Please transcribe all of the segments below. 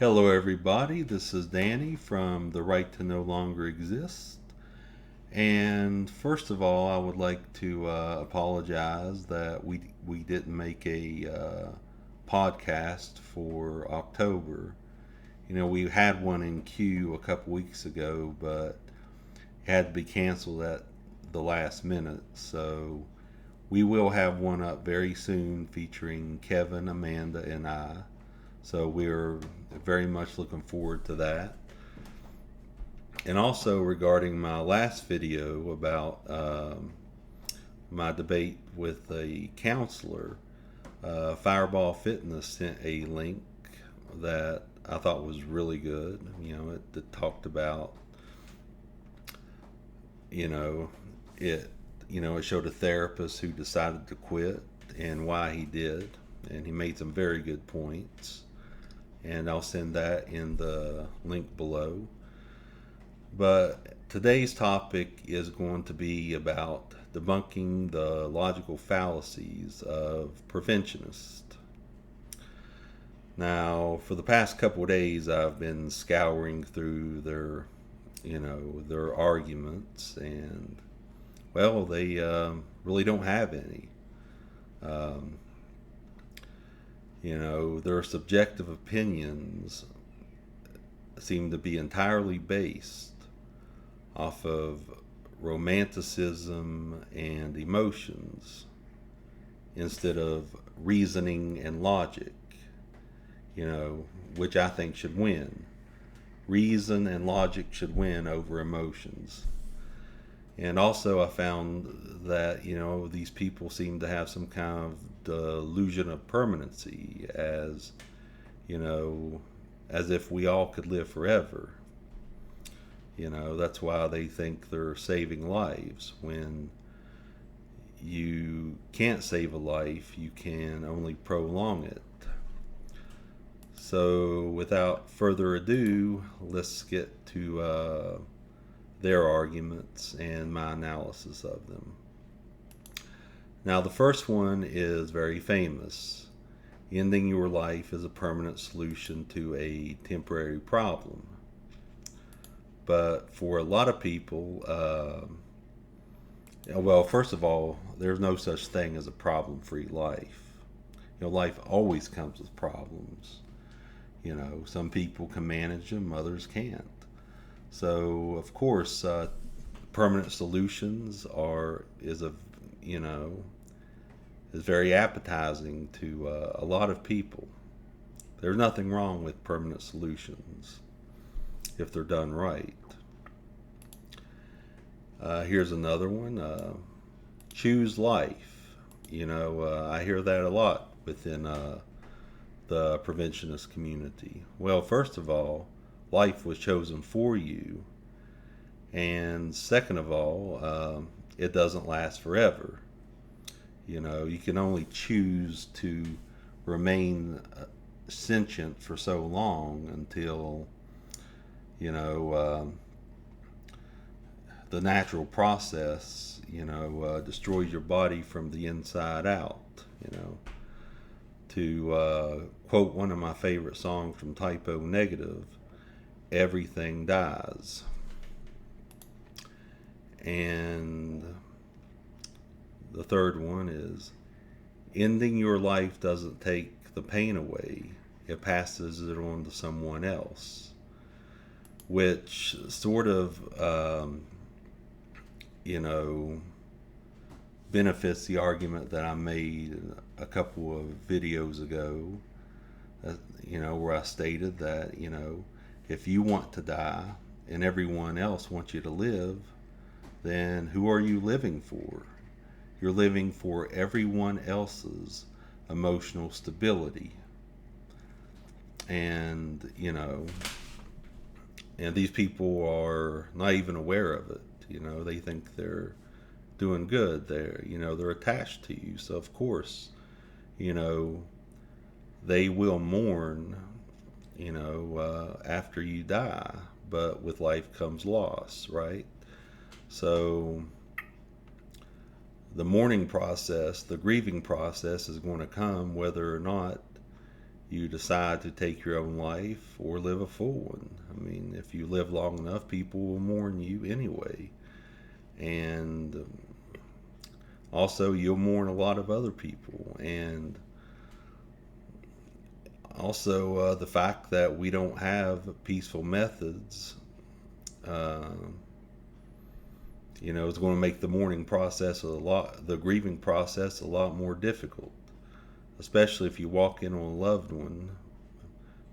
Hello, everybody. This is Danny from The Right to No Longer Exist. And first of all, I would like to apologize that we didn't make a podcast for October. We had one in queue a couple weeks ago, but it had to be canceled at the last minute. So we will have one up very soon featuring Kevin, Amanda, and I. So we're very much looking forward to that. And also regarding my last video about my debate with a counselor, Fireball Fitness sent a link that I thought was really good. It talked about, you know, it, it showed a therapist who decided to quit and why he did. And he made some very good points. And I'll send that in the link below. But today's topic is going to be about debunking the logical fallacies of preventionists. Now, for the past couple of days, I've been scouring through their arguments, and well, they really don't have any. Um, their subjective opinions seem to be entirely based off of romanticism and emotions instead of reasoning and logic, which I think should win. Reason and logic should win over emotions. And also I found that, these people seem to have some kind of delusion of permanency as if we all could live forever. That's why they think they're saving lives. When you can't save a life, you can only prolong it. So without further ado, let's get to their arguments and my analysis of them. Now, the first one is very famous. Ending your life is a permanent solution to a temporary problem. But for a lot of people, well, first of all, there's no such thing as a problem-free life. Life always comes with problems. Some people can manage them, others can't. So, of course, permanent solutions is very appetizing to a lot of people. There's nothing wrong with permanent solutions if they're done right. Here's another one. Choose life. I hear that a lot within the preventionist community. Well, first of all, life was chosen for you. And second of all, it doesn't last forever. You can only choose to remain sentient for so long until, the natural process, destroys your body from the inside out. To quote one of my favorite songs from Typo Negative, everything dies. And the third one is, ending your life doesn't take the pain away, it passes it on to someone else. Which sort of, benefits the argument that I made a couple of videos ago, where I stated that, if you want to die and everyone else wants you to live, then who are you living for? You're living for everyone else's emotional stability. And, and these people are not even aware of it. They think they're doing good. They're attached to you. So, of course, they will mourn, after you die. But with life comes loss, right? So the mourning process, the grieving process is going to come whether or not, you decide to take your own life or live a full one. I mean, if you live long enough, people will mourn you anyway. And also, you'll mourn a lot of other people. And also, the fact that we don't have peaceful methods, uh, is going to make the mourning process the grieving process a lot more difficult, especially if you walk in on a loved one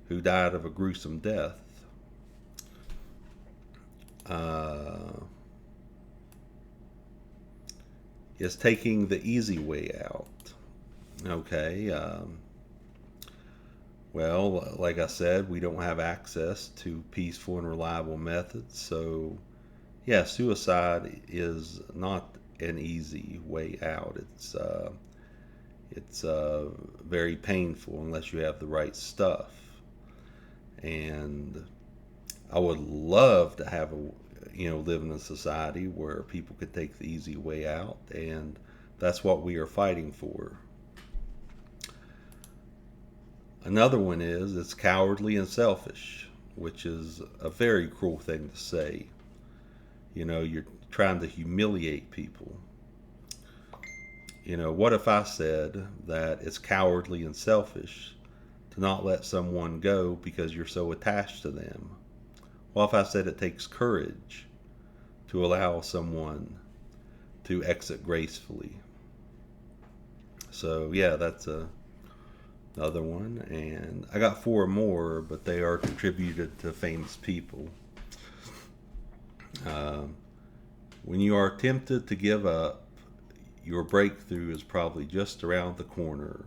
who died of a gruesome death. Uh, is taking the easy way out. Okay. Well, like I said, we don't have access to peaceful and reliable methods. So, yeah, suicide is not an easy way out. It's very painful unless you have the right stuff. And I would love to have live in a society where people could take the easy way out, and that's what we are fighting for. Another one is it's cowardly and selfish, which is a very cruel thing to say. You're trying to humiliate people. What if I said that it's cowardly and selfish to not let someone go because you're so attached to them? What if I said it takes courage to allow someone to exit gracefully? So, yeah, that's another one. And I got four more, but they are contributed to famous people. When you are tempted to give up, your breakthrough is probably just around the corner.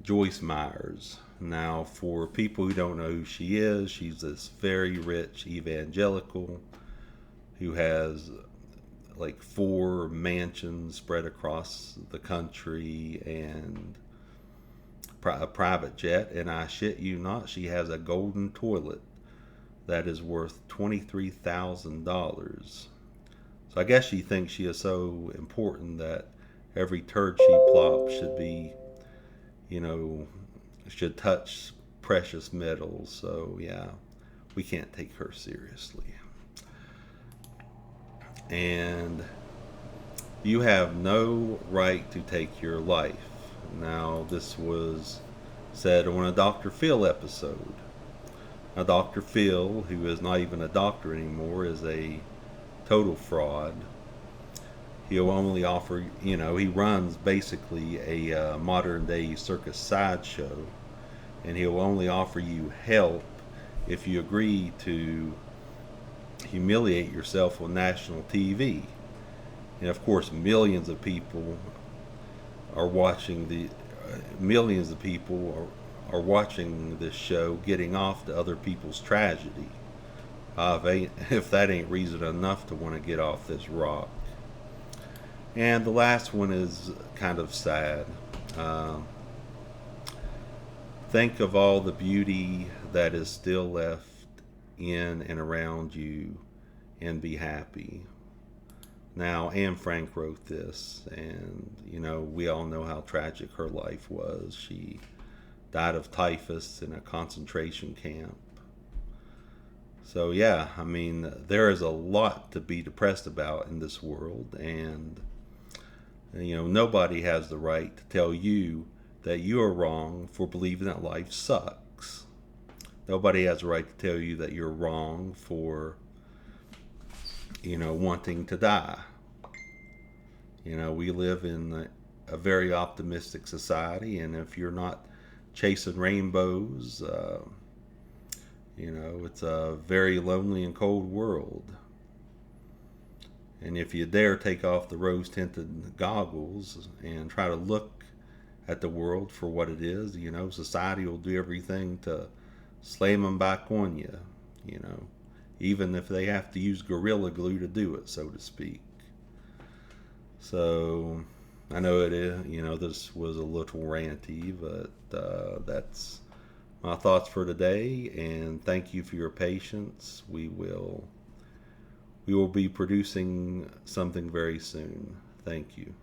Joyce Myers. Now, for people who don't know who she is, she's this very rich evangelical who has like 4 mansions spread across the country and a private jet. And I shit you not, she has a golden toilet that is worth $23,000. So I guess she thinks she is so important that every turd she plops should be, should touch precious metals. So yeah, we can't take her seriously. And you have no right to take your life. Now, this was said on a Dr. Phil episode. Now, Dr. Phil, who is not even a doctor anymore, is a total fraud. He'll only offer, he runs basically a modern day circus sideshow, and he'll only offer you help if you agree to humiliate yourself on national TV. And of course, millions of people are watching watching this show, getting off to other people's tragedy. If that ain't reason enough to want to get off this rock. And the last one is kind of sad. Think of all the beauty that is still left in and around you and be happy. Now, Anne Frank wrote this, and we all know how tragic her life was. She died of typhus in a concentration camp. So yeah, I mean, there is a lot to be depressed about in this world, and nobody has the right to tell you that you are wrong for believing that life sucks. Nobody has a right to tell you that you're wrong for wanting to die. We live in a very optimistic society, and if you're not chasing rainbows, it's a very lonely and cold world. And if you dare take off the rose-tinted goggles and try to look at the world for what it is, society will do everything to slam them back on you, even if they have to use Gorilla Glue to do it, so to speak. So, I know it is, this was a little ranty, but that's my thoughts for today, and thank you for your patience. We will be producing something very soon. Thank you.